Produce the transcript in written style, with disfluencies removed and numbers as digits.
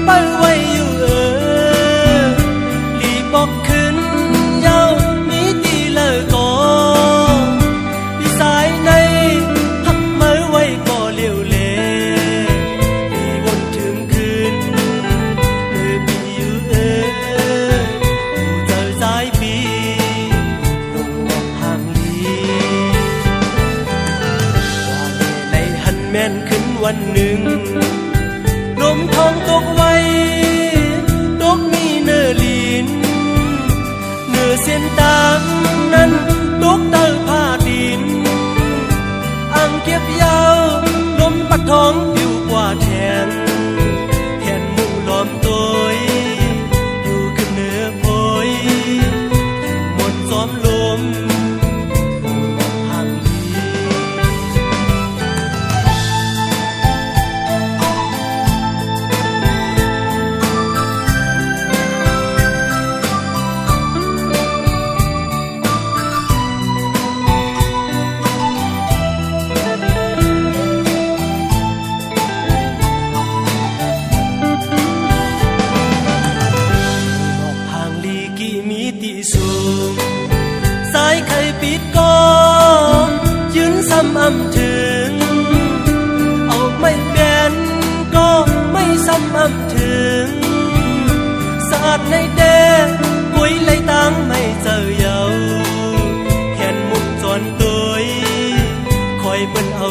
เป้าไว้อยู่ลีบอกขึ้นเย้ามีตีเลอก่อพี่สายในหักเมื่อไว้ก่อเลี้ยวเลลีวนถึงคืนเลือปีอยู่อยู่เจอสายปีลงบอกห่างลีว่าในหันแม่นขึ้นวันหนึ่งลมทองตกไว้ตกมีเนื้อลีนเนื้อเส้นตางนั้นตกเตอผ้าดินอ่างเก็บยาวลมปักท้องผิวกว่าแทนเห็นหมู่ล้อมตัวอยู่ขึ้นเนื้อโพยหมดซ้อมลมห่างลีสูงสายไข่ปิดกองยืนซ้ำอำถึงเอาไม่แบนก็ไม่ซ้ำอำถึงสาดในแดงกุยไหลตังไม่เจอเยาเห็นมุกจอนตัวคอยเปิ้นเอา